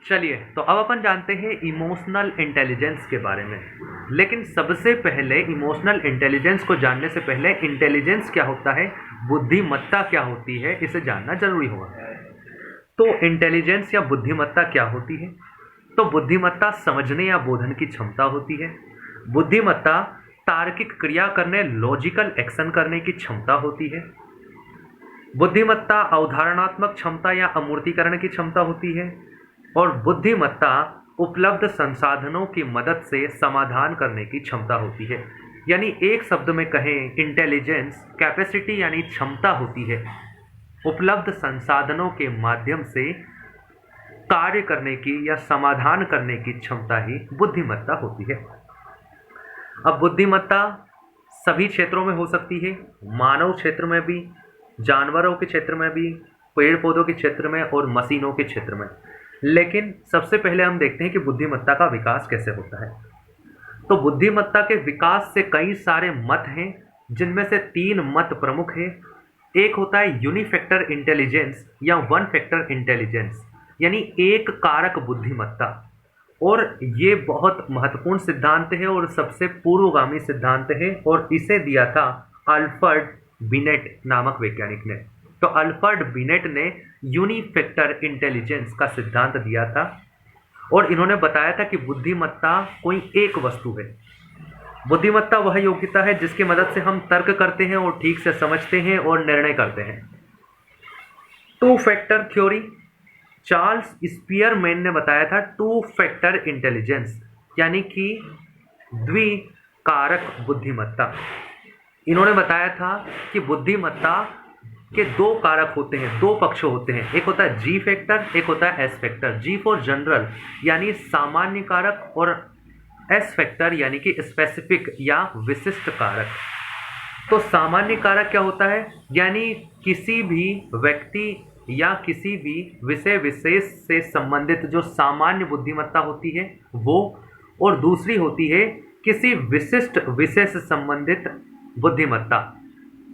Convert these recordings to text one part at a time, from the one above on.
चलिए, तो अब अपन जानते हैं इमोशनल इंटेलिजेंस के बारे में। लेकिन सबसे पहले इमोशनल इंटेलिजेंस को जानने से पहले इंटेलिजेंस क्या होता है, बुद्धिमत्ता क्या होती है, इसे जानना जरूरी होगा। तो इंटेलिजेंस या बुद्धिमत्ता क्या होती है? तो बुद्धिमत्ता समझने या बोधन की क्षमता होती है। बुद्धिमत्ता तार्किक क्रिया करने, लॉजिकल एक्शन करने की क्षमता होती है। बुद्धिमत्ता अवधारणात्मक क्षमता या अमूर्तीकरण की क्षमता होती है। और बुद्धिमत्ता उपलब्ध संसाधनों की मदद से समाधान करने की क्षमता होती है। यानी एक शब्द में कहें, इंटेलिजेंस कैपेसिटी यानी क्षमता होती है, उपलब्ध संसाधनों के माध्यम से कार्य करने की या समाधान करने की क्षमता ही बुद्धिमत्ता होती है। अब बुद्धिमत्ता सभी क्षेत्रों में हो सकती है, मानव क्षेत्र में भी, जानवरों के क्षेत्र में भी, पेड़ पौधों के क्षेत्र में और मशीनों के क्षेत्र में। लेकिन सबसे पहले हम देखते हैं कि बुद्धिमत्ता का विकास कैसे होता है। तो बुद्धिमत्ता के विकास से कई सारे मत हैं, जिनमें से 3 मत प्रमुख हैं। एक होता है यूनिफैक्टर इंटेलिजेंस या वन फैक्टर इंटेलिजेंस, यानी एक कारक बुद्धिमत्ता। और ये बहुत महत्वपूर्ण सिद्धांत है और सबसे पूर्वगामी सिद्धांत है, और इसे दिया था अल्फ्रेड बिनेट नामक वैज्ञानिक ने। तो अल्फ्रेड बिनेट ने यूनिफैक्टर इंटेलिजेंस का सिद्धांत दिया था, और इन्होंने बताया था कि बुद्धिमत्ता कोई एक वस्तु है। बुद्धिमत्ता वह योग्यता है जिसकी मदद से हम तर्क करते हैं और ठीक से समझते हैं और निर्णय करते हैं। 2 फैक्टर थ्योरी, चार्ल्स स्पीयरमैन ने बताया था 2 फैक्टर इंटेलिजेंस, यानी कि द्विकारक बुद्धिमत्ता। इन्होंने बताया था कि बुद्धिमत्ता के 2 कारक होते हैं, 2 पक्ष होते हैं। एक होता है जी फैक्टर, एक होता है S factor. G for general यानी सामान्य कारक, और एस फैक्टर यानी कि स्पेसिफिक या विशिष्ट कारक। तो सामान्य कारक क्या होता है, यानी किसी भी व्यक्ति या किसी भी विषय विशेष से संबंधित जो सामान्य बुद्धिमत्ता होती है वो, और दूसरी होती है किसी विशिष्ट विषय से संबंधित बुद्धिमत्ता,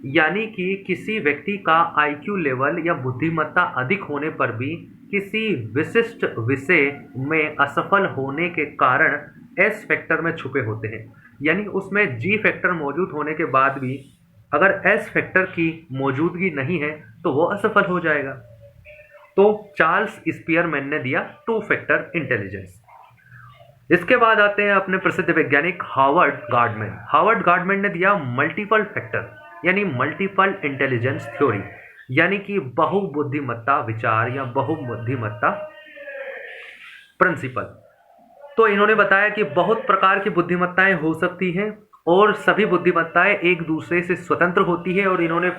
यानी कि किसी व्यक्ति का आईक्यू लेवल या बुद्धिमत्ता अधिक होने पर भी किसी विशिष्ट विषय में असफल होने के कारण एस फैक्टर में छुपे होते हैं। यानी उसमें जी फैक्टर मौजूद होने के बाद भी अगर एस फैक्टर की मौजूदगी नहीं है तो वो असफल हो जाएगा। तो चार्ल्स स्पीयरमैन ने दिया 2 फैक्टर इंटेलिजेंस। इसके बाद आते हैं अपने प्रसिद्ध वैज्ञानिक हार्वर्ड गार्डमैन। हार्वर्ड गार्डमैन ने दिया मल्टीपल फैक्टर यानी मल्टीपल इंटेलिजेंस थ्योरी, यानी कि बहुबुद्धिमत्ता विचार या बहुबुद्धिमत्ता प्रिंसिपल। तो इन्होंने बताया कि बहुत प्रकार की बुद्धिमत्ताएं हो सकती हैं और सभी बुद्धिमत्ताएं एक दूसरे से स्वतंत्र होती है, और इन्होंने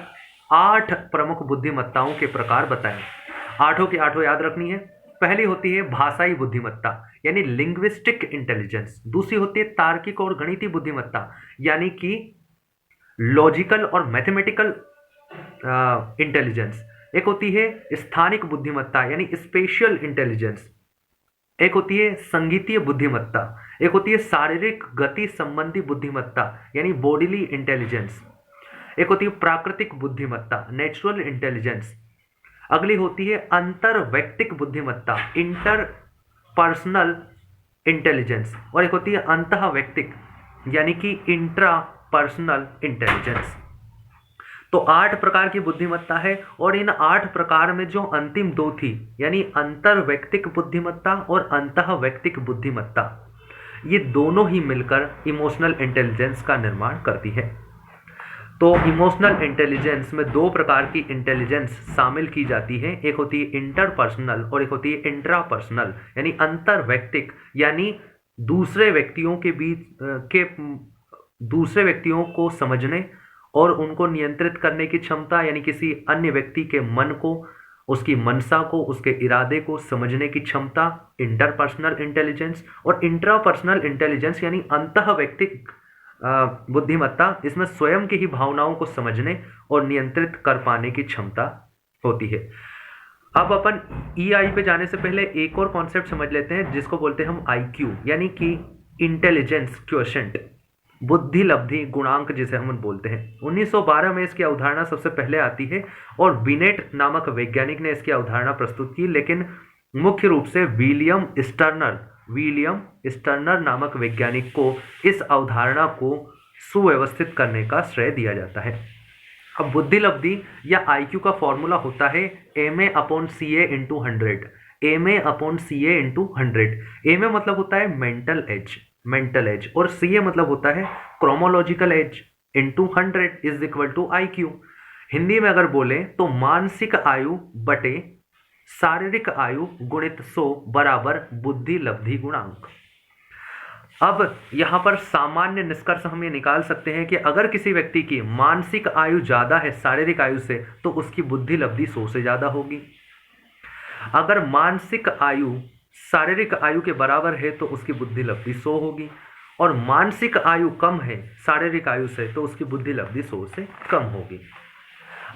8 प्रमुख बुद्धिमत्ताओं के प्रकार बताए। 8 की 8 याद रखनी है। पहली होती है भाषाई बुद्धिमत्ता यानी लिंग्विस्टिक इंटेलिजेंस। दूसरी होती है तार्किक और गणितीय बुद्धिमत्ता यानी कि लॉजिकल और मैथमेटिकल इंटेलिजेंस। एक होती है स्थानिक बुद्धिमत्ता यानी स्पेशियल इंटेलिजेंस। एक होती है संगीतीय बुद्धिमत्ता। एक होती है शारीरिक गति संबंधी बुद्धिमत्ता यानी बॉडीली इंटेलिजेंस। एक होती है प्राकृतिक बुद्धिमत्ता नेचुरल इंटेलिजेंस। अगली होती है अंतर वैयक्तिक बुद्धिमत्ता इंटरपर्सनल इंटेलिजेंस। और एक होती है अंतः वैयक्तिक यानी कि इंट्रापर्सनल इंटेलिजेंस। तो 8 प्रकार की बुद्धिमत्ता है, और इन 8 प्रकार में जो अंतिम 2 थी यानी अंतर वैयक्तिक बुद्धिमत्ता और अंतः वैयक्तिक बुद्धिमत्ता, ये दोनों ही मिलकर इमोशनल इंटेलिजेंस का निर्माण करती है। तो इमोशनल इंटेलिजेंस में 2 प्रकार की इंटेलिजेंस शामिल की जाती है। एक होती है इंटरपर्सनल और एक होती है इंट्रापर्सनल यानी अंतर वैयक्तिक, यानी दूसरे व्यक्तियों के बीच दूसरे व्यक्तियों को समझने और उनको नियंत्रित करने की क्षमता, यानी किसी अन्य व्यक्ति के मन को, उसकी मनसा को, उसके इरादे को समझने की क्षमता इंटरपर्सनल इंटेलिजेंस। और इंट्रापर्सनल इंटेलिजेंस यानी अंतः वैयक्तिक बुद्धिमत्ता, इसमें स्वयं की ही भावनाओं को समझने और नियंत्रित कर पाने की क्षमता होती है। अब अपन ईआई पे जाने से पहले एक और कॉन्सेप्ट समझ लेते हैं जिसको बोलते हैं हम आईक्यू यानी कि इंटेलिजेंस क्वोशिएंट, बुद्धि लब्धि गुणांक जिसे हम बोलते हैं। 1912 में इसकी अवधारणा सबसे पहले आती है और बिनेट नामक वैज्ञानिक ने इसकी अवधारणा प्रस्तुत की, लेकिन मुख्य रूप से विलियम स्टर्नर नामक वैज्ञानिक को इस अवधारणा को सुव्यवस्थित करने का श्रेय दिया जाता है। अब बुद्धि लब्धि या आईक्यू का फॉर्मूला होता है MA upon CA into 100। MA upon CA into 100। MA मतलब होता है मेंटल एज और CA मतलब होता है chronological age into 100 is equal to IQ। Hindi में अगर बोले तो मानसिक आयु बटे शारीरिक आयु गुणित 100 बराबर बुद्धि लब्धि गुणांक। अब यहाँ पर सामान्य निष्कर्ष हम ये निकाल सकते हैं कि अगर किसी व्यक्ति की मानसिक आयु ज़्यादा है शारीरिक आयु से तो उसकी बुद्धि लब्धि 100 से ज़्यादा होगी। अगर मानसिक आयु शारीरिक आयु के बराबर है तो उसकी बुद्धि लब्धि 100 होगी, और मानसिक आयु कम है शारीरिक आयु से तो उसकी बुद्धि लब्धि 100 से कम होगी।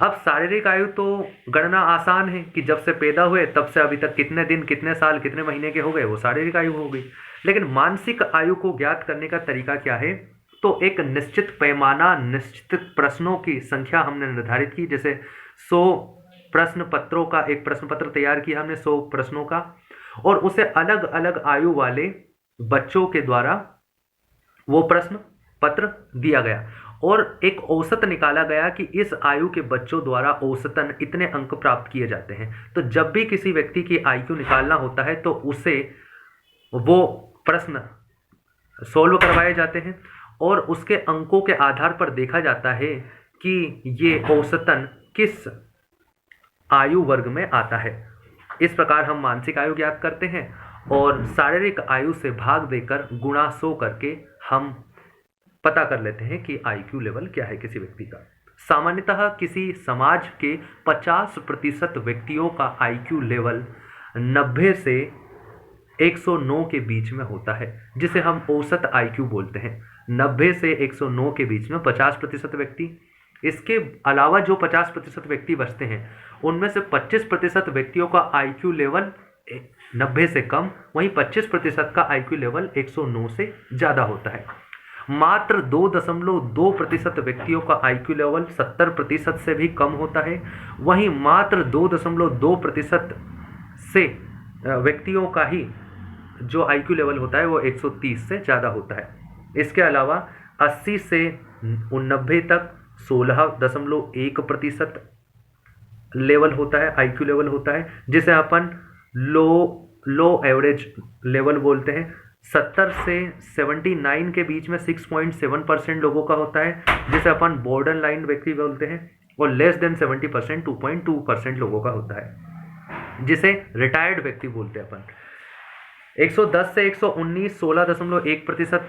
अब शारीरिक आयु तो गणना आसान है कि जब से पैदा हुए तब से अभी तक कितने दिन, कितने साल, कितने महीने के हो गए, वो शारीरिक आयु हो गई। लेकिन मानसिक आयु को ज्ञात करने का तरीका क्या है? तो एक निश्चित पैमाना, निश्चित प्रश्नों की संख्या हमने निर्धारित की। जैसे 100 प्रश्न पत्रों का एक प्रश्न पत्र तैयार किया हमने 100 प्रश्नों का, और उसे अलग अलग आयु वाले बच्चों के द्वारा वो प्रश्न पत्र दिया गया और एक औसत निकाला गया कि इस आयु के बच्चों द्वारा औसतन इतने अंक प्राप्त किए जाते हैं। तो जब भी किसी व्यक्ति की आईक्यू निकालना होता है तो उसे वो प्रश्न सॉल्व करवाए जाते हैं और उसके अंकों के आधार पर देखा जाता है कि ये औसतन किस आयु वर्ग में आता है। इस प्रकार हम मानसिक आयु ज्ञात करते हैं और शारीरिक आयु से भाग देकर गुणा 100 करके हम पता कर लेते हैं कि आईक्यू लेवल क्या है किसी व्यक्ति का। सामान्यतः किसी समाज के 50% व्यक्तियों का आईक्यू लेवल 90 से 109 के बीच में होता है, जिसे हम औसत आईक्यू बोलते हैं। 90 से 109 के बीच में 50% व्यक्ति। इसके अलावा जो 50% व्यक्ति बचते हैं उनमें से 25% व्यक्तियों का आईक्यू लेवल 90 से कम, वहीं 25% का आईक्यू लेवल 109 से ज़्यादा होता है। मात्र 2.2% व्यक्तियों का आईक्यू लेवल 70% से भी कम होता है, वहीं मात्र 2.2% से व्यक्तियों का ही जो आईक्यू लेवल होता है वो 130 से ज़्यादा होता है। इसके अलावा 80 से 90 तक 16.1% लेवल होता है, आईक्यू लेवल होता है, जिसे अपन लो एवरेज लेवल बोलते हैं। 70 से 79 के बीच में 6.7% लोगों का होता है, जिसे अपन बॉर्डर लाइन व्यक्ति बोलते हैं, और लेस देन 70% 2.2% लोगों का होता है, जिसे रिटायर्ड व्यक्ति बोलते हैं अपन। 110 से 119 16.1%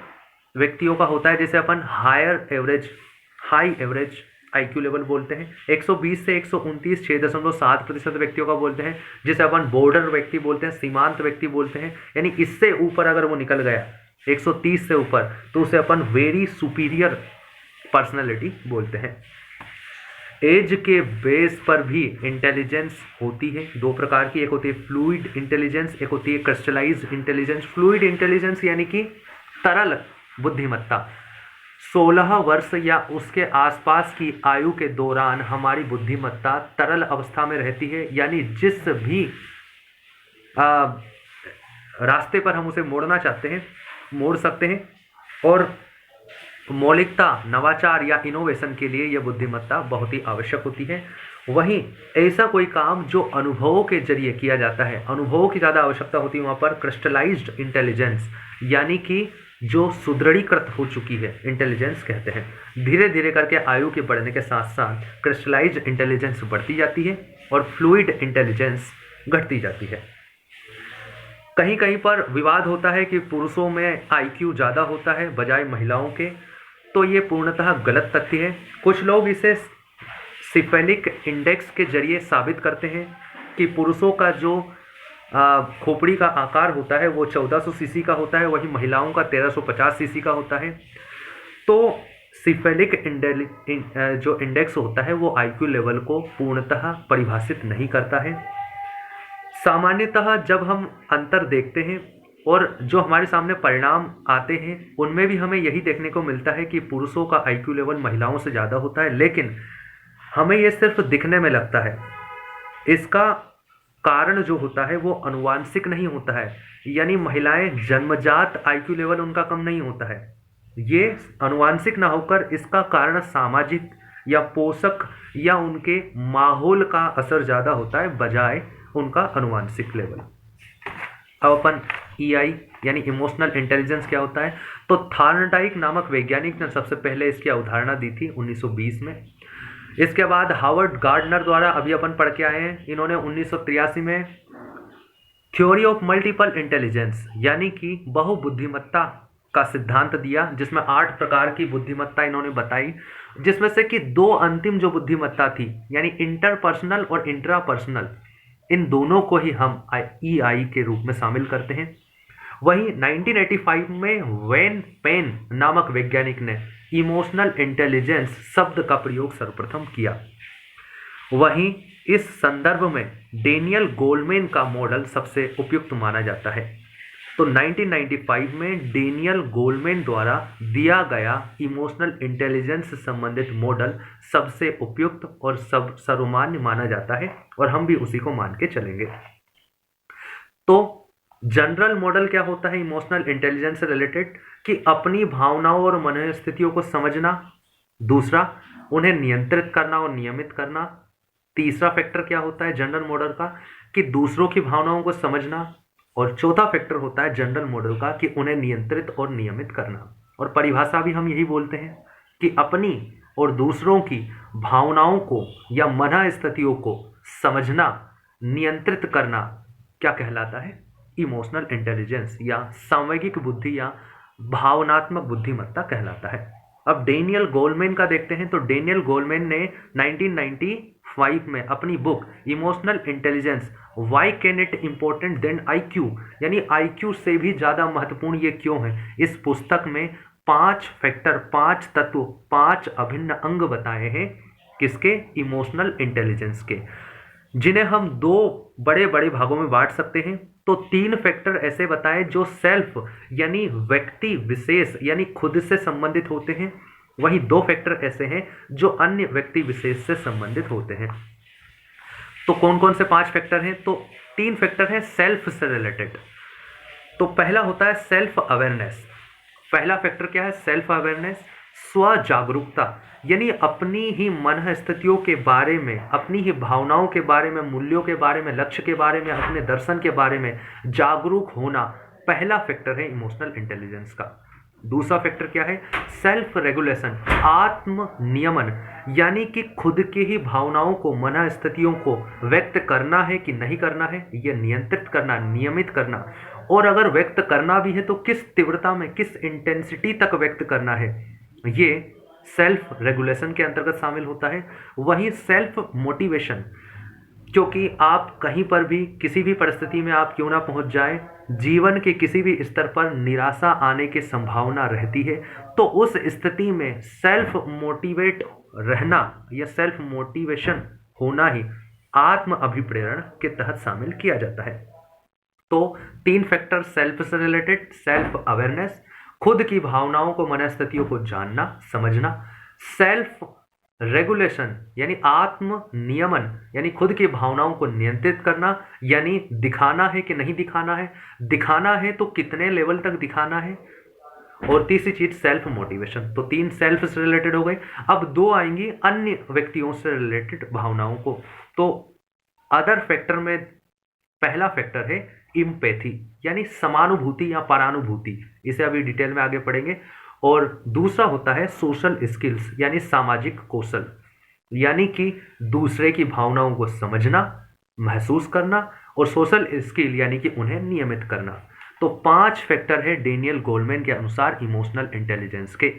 व्यक्तियों का होता है, जिसे अपन हाई एवरेज आईक्यू लेवल बोलते हैं। 120 से 129 6.7% व्यक्तियों का बोलते हैं, जिसे अपन बॉर्डर व्यक्ति बोलते हैं, सीमांत व्यक्ति बोलते हैं। यानी इससे ऊपर अगर वो निकल गया 130 से ऊपर तो उसे अपन वेरी सुपीरियर पर्सनालिटी बोलते हैं। एज के बेस पर भी इंटेलिजेंस होती है, दो प्रकार की। एक होती है फ्लूइड इंटेलिजेंस, एक होती है क्रिस्टलाइज्ड इंटेलिजेंस। फ्लूइड इंटेलिजेंस यानी कि तरल बुद्धिमत्ता। 16 वर्ष या उसके आसपास की आयु के दौरान हमारी बुद्धिमत्ता तरल अवस्था में रहती है, यानी जिस भी रास्ते पर हम उसे मोड़ना चाहते हैं मोड़ सकते हैं, और मौलिकता, नवाचार या इनोवेशन के लिए यह बुद्धिमत्ता बहुत ही आवश्यक होती है। वहीं ऐसा कोई काम जो अनुभवों के जरिए किया जाता है, अनुभवों की ज़्यादा आवश्यकता होती है, वहाँ पर क्रिस्टलाइज्ड इंटेलिजेंस यानी कि जो सुदृढ़ीकृत हो चुकी है इंटेलिजेंस कहते हैं। धीरे धीरे करके आयु के बढ़ने के साथ साथ क्रिस्टलाइज्ड इंटेलिजेंस बढ़ती जाती है और फ्लूइड इंटेलिजेंस घटती जाती है। कहीं कहीं पर विवाद होता है कि पुरुषों में आईक्यू ज़्यादा होता है बजाय महिलाओं के, तो ये पूर्णतः गलत तथ्य है। कुछ लोग इसे सिफेलिक इंडेक्स के जरिए साबित करते हैं कि पुरुषों का जो खोपड़ी का आकार होता है वो 1400 सीसी का होता है, वहीं महिलाओं का 1350 सीसी का होता है। तो सिफेलिक जो इंडेक्स होता है वो आईक्यू लेवल को पूर्णतः परिभाषित नहीं करता है। सामान्यतः जब हम अंतर देखते हैं और जो हमारे सामने परिणाम आते हैं उनमें भी हमें यही देखने को मिलता है कि पुरुषों का आईक्यू लेवल महिलाओं से ज़्यादा होता है, लेकिन हमें ये सिर्फ दिखने में लगता है। इसका कारण जो होता है वो अनुवांशिक नहीं होता है, यानी महिलाएं जन्मजात आईक्यू लेवल उनका कम नहीं होता है। ये अनुवांशिक ना होकर इसका कारण सामाजिक या पोषक या उनके माहौल का असर ज़्यादा होता है बजाय उनका अनुवांशिक लेवल। अब अपन ईआई यानी इमोशनल इंटेलिजेंस क्या होता है, तो थॉर्नडाइक नामक वैज्ञानिक ने सबसे पहले इसकी अवधारणा दी थी 1920 में। इसके बाद हावर्ड गार्डनर द्वारा, अभी अपन पढ़ के आए हैं, इन्होंने 1983 में थ्योरी ऑफ मल्टीपल इंटेलिजेंस यानी कि बहुबुद्धिमत्ता का सिद्धांत दिया, जिसमें 8 प्रकार की बुद्धिमत्ता इन्होंने बताई, जिसमें से कि 2 अंतिम जो बुद्धिमत्ता थी यानी इंटरपर्सनल और इंट्रापर्सनल, इन दोनों को ही हम ईआई के रूप में शामिल करते हैं। वहीं 1985 में वेन पेन नामक वैज्ञानिक ने इमोशनल इंटेलिजेंस शब्द का प्रयोग सर्वप्रथम किया। वहीं इस संदर्भ में डेनियल गोलमैन का मॉडल सबसे उपयुक्त माना जाता है। तो 1995 में डेनियल गोलमैन द्वारा दिया गया इमोशनल इंटेलिजेंस से संबंधित मॉडल सबसे उपयुक्त और सर्वमान्य माना जाता है, और हम भी उसी को मान के चलेंगे। तो जनरल मॉडल क्या होता है इमोशनल इंटेलिजेंस से रिलेटेड, कि अपनी भावनाओं और मनोस्थितियों को समझना, दूसरा उन्हें नियंत्रित करना और नियमित करना, तीसरा फैक्टर क्या होता है जनरल मॉडल का कि दूसरों की भावनाओं को समझना, और चौथा फैक्टर होता है जनरल मॉडल का कि उन्हें नियंत्रित और नियमित करना। और परिभाषा भी हम यही बोलते हैं कि अपनी और दूसरों की भावनाओं को या मनस्थितियों को समझना, नियंत्रित करना क्या कहलाता है, इमोशनल इंटेलिजेंस या सामूहिक बुद्धि या भावनात्मक बुद्धिमत्ता कहलाता है। अब डेनियल गोलमैन का देखते हैं। तो डेनियल गोलमैन ने 1995 में अपनी book emotional intelligence why can it important than IQ, यानी IQ से भी ज़्यादा महत्वपूर्ण ये क्यों है, इस पुस्तक में 5 फैक्टर, 5 तत्व, 5 अभिन्न अंग बताए हैं किसके, इमोशनल इंटेलिजेंस के, जिन्हें हम 2 बड़े बड़े भागों में बांट सकते हैं। तो 3 फैक्टर ऐसे बताए जो सेल्फ यानी व्यक्ति विशेष यानी खुद से संबंधित होते हैं, वहीं 2 फैक्टर ऐसे हैं जो अन्य व्यक्ति विशेष से संबंधित होते हैं। तो कौन कौन से 5 फैक्टर हैं, तो 3 फैक्टर हैं सेल्फ से रिलेटेड। तो पहला होता है सेल्फ अवेयरनेस। पहला फैक्टर क्या है, सेल्फ अवेयरनेस, स्व जागरूकता, यानी अपनी ही मन स्थितियों के बारे में, अपनी ही भावनाओं के बारे में, मूल्यों के बारे में, लक्ष्य के बारे में, अपने दर्शन के बारे में जागरूक होना पहला फैक्टर है इमोशनल इंटेलिजेंस का। दूसरा फैक्टर क्या है, सेल्फ रेगुलेशन, आत्म नियमन, यानी कि खुद की ही भावनाओं को, मन स्थितियों को व्यक्त करना है कि नहीं करना है, यह नियंत्रित करना, नियमित करना, और अगर व्यक्त करना भी है तो किस तीव्रता में, किस इंटेंसिटी तक व्यक्त करना है, ये सेल्फ रेगुलेशन के अंतर्गत शामिल होता है। वहीं सेल्फ मोटिवेशन, क्योंकि आप कहीं पर भी किसी भी परिस्थिति में आप क्यों ना पहुंच जाए, जीवन के किसी भी स्तर पर निराशा आने की संभावना रहती है, तो उस स्थिति में सेल्फ मोटिवेट रहना या सेल्फ मोटिवेशन होना ही आत्म अभिप्रेरण के तहत शामिल किया जाता है। तो 3 फैक्टर सेल्फ से रिलेटेड, सेल्फ अवेयरनेस, खुद की भावनाओं को, मनस्थितियों को जानना, समझना, सेल्फ रेगुलेशन यानी आत्म नियमन, यानी खुद की भावनाओं को नियंत्रित करना, यानी दिखाना है कि नहीं दिखाना है, दिखाना है तो कितने लेवल तक दिखाना है, और तीसरी चीज सेल्फ मोटिवेशन। तो 3 सेल्फ से रिलेटेड हो गए। अब 2 आएंगी अन्य व्यक्तियों से रिलेटेड भावनाओं को। तो अदर फैक्टर में पहला फैक्टर है इम्पैथी, यानी समानुभूति या परानुभूति, इसे अभी डिटेल में आगे पढ़ेंगे। और दूसरा होता है सोशल स्किल्स, यानी सामाजिक कौशल, यानी कि दूसरे की भावनाओं को समझना, महसूस करना, और सोशल स्किल यानी कि उन्हें नियमित करना। तो 5 फैक्टर है डेनियल गोलमैन के अनुसार इमोशनल इंटेलिजेंस के,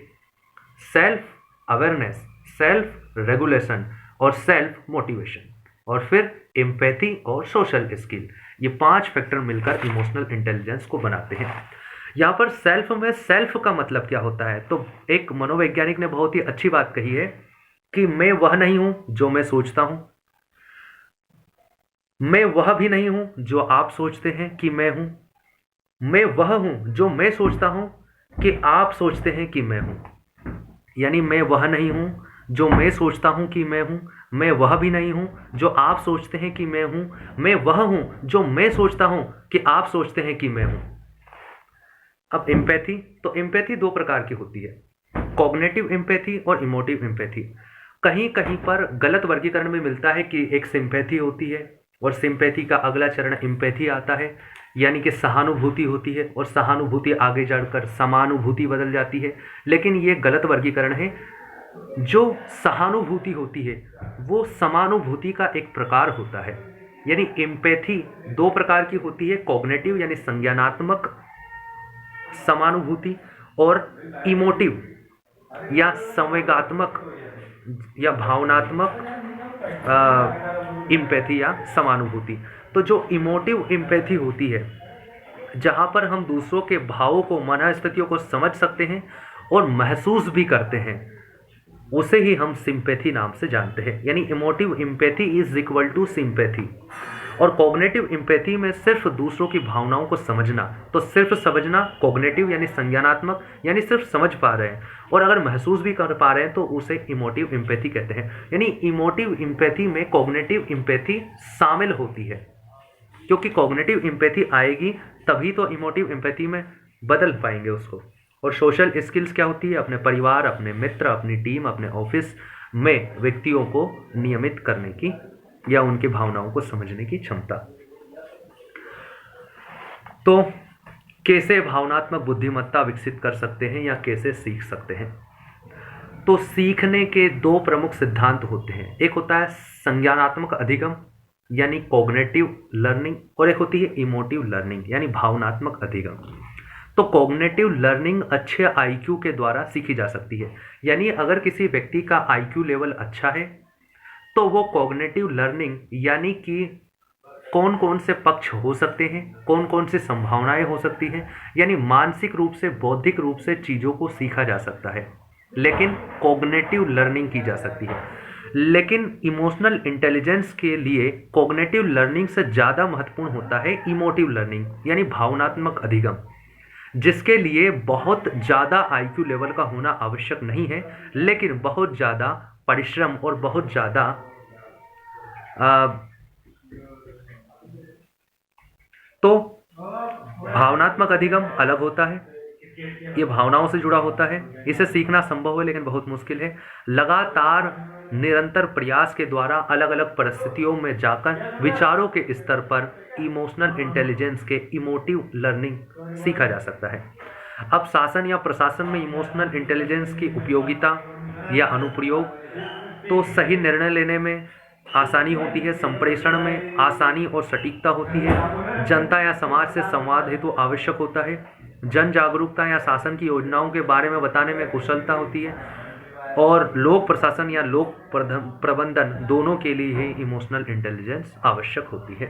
सेल्फ अवेयरनेस, सेल्फ रेगुलेशन और सेल्फ मोटिवेशन, और फिर एम्पैथी और सोशल स्किल। ये 5 फैक्टर मिलकर इमोशनल इंटेलिजेंस को बनाते हैं। यहाँ पर सेल्फ में सेल्फ का मतलब क्या होता है, तो एक मनोवैज्ञानिक ने बहुत ही अच्छी बात कही है कि मैं वह नहीं हूं जो मैं सोचता हूं, मैं वह भी नहीं हूं जो आप सोचते हैं कि मैं हूं, मैं वह हूं जो मैं सोचता हूं कि आप सोचते हैं कि मैं हूं। यानी मैं वह नहीं हूं जो मैं सोचता हूँ कि मैं हूँ, मैं वह भी नहीं हूँ। जो आप सोचते हैं कि मैं वह हूँ जो मैं सोचता हूँ कि आप सोचते हैं कि मैं हूँ। अब एम्पैथी, तो एम्पैथी दो प्रकार की होती है, कॉग्निटिव एम्पैथी और इमोटिव एम्पैथी। कहीं कहीं पर गलत वर्गीकरण में मिलता है कि एक सिंपैथी होती है और सिंपैथी का अगला चरण एम्पैथी आता है, यानी कि सहानुभूति होती है और सहानुभूति आगे चढ़कर समानुभूति बदल जाती है। लेकिन ये गलत वर्गीकरण है। जो सहानुभूति होती है वो समानुभूति का एक प्रकार होता है। यानी एम्पैथी दो प्रकार की होती है, कॉग्निटिव यानी संज्ञानात्मक समानुभूति और इमोटिव या संवेगात्मक या भावनात्मक इम्पैथी या समानुभूति। तो जो इमोटिव इम्पैथी होती है, जहाँ पर हम दूसरों के भावों को, मनस्थितियों को समझ सकते हैं और महसूस भी करते हैं, उसे ही हम सिंपैथी नाम से जानते हैं। यानी emotive empathy is equal to sympathy. और कॉग्निटिव इम्पैथी में सिर्फ दूसरों की भावनाओं को समझना, तो सिर्फ समझना कॉग्निटिव यानी संज्ञानात्मक, यानी सिर्फ समझ पा रहे हैं, और अगर महसूस भी कर पा रहे हैं तो उसे इमोटिव इम्पैथी कहते हैं। यानी इमोटिव इम्पैथी में कॉग्निटिव इम्पैथी शामिल होती है, क्योंकि कॉग्निटिव इम्पैथी आएगी तभी तो इमोटिव इम्पैथी में बदल पाएंगे उसको। और सोशल स्किल्स क्या होती है? अपने परिवार, अपने मित्र, अपनी टीम, अपने ऑफिस में व्यक्तियों को नियमित करने की या उनकी भावनाओं को समझने की क्षमता। तो कैसे भावनात्मक बुद्धिमत्ता विकसित कर सकते हैं या कैसे सीख सकते हैं? तो सीखने के दो प्रमुख सिद्धांत होते हैं। एक होता है संज्ञानात्मक अधिगम यानी कॉग्निटिव लर्निंग, और एक होती है इमोटिव लर्निंग यानी भावनात्मक अधिगम। तो कॉग्निटिव लर्निंग अच्छे आईक्यू के द्वारा सीखी जा सकती है। यानी अगर किसी व्यक्ति का आईक्यू लेवल अच्छा है तो वो कॉग्निटिव लर्निंग यानी कि कौन कौन से पक्ष हो सकते हैं, कौन कौन सी संभावनाएं हो सकती हैं, यानी मानसिक रूप से, बौद्धिक रूप से चीज़ों को सीखा जा सकता है, लेकिन कॉग्निटिव लर्निंग की जा सकती है। लेकिन इमोशनल इंटेलिजेंस के लिए कॉग्निटिव लर्निंग से ज़्यादा महत्वपूर्ण होता है इमोटिव लर्निंग यानी भावनात्मक अधिगम, जिसके लिए बहुत ज़्यादा आईक्यू लेवल का होना आवश्यक नहीं है, लेकिन बहुत ज़्यादा परिश्रम और बहुत ज़्यादा तो भावनात्मक अधिगम अलग होता है, ये भावनाओं से जुड़ा होता है। इसे सीखना संभव है लेकिन बहुत मुश्किल है। लगातार निरंतर प्रयास के द्वारा अलग अलग परिस्थितियों में जाकर विचारों के स्तर पर इमोशनल इंटेलिजेंस के इमोटिव लर्निंग सीखा जा सकता है। अब शासन या प्रशासन में इमोशनल इंटेलिजेंस की उपयोगिता या अनुप्रयोग, तो सही निर्णय लेने में आसानी होती है, संप्रेषण में आसानी और सटीकता होती है, जनता या समाज से संवाद हेतु आवश्यक होता है, जन जागरूकता या शासन की योजनाओं के बारे में बताने में कुशलता होती है, और लोक प्रशासन या लोक प्रबंधन दोनों के लिए ही इमोशनल इंटेलिजेंस आवश्यक होती है।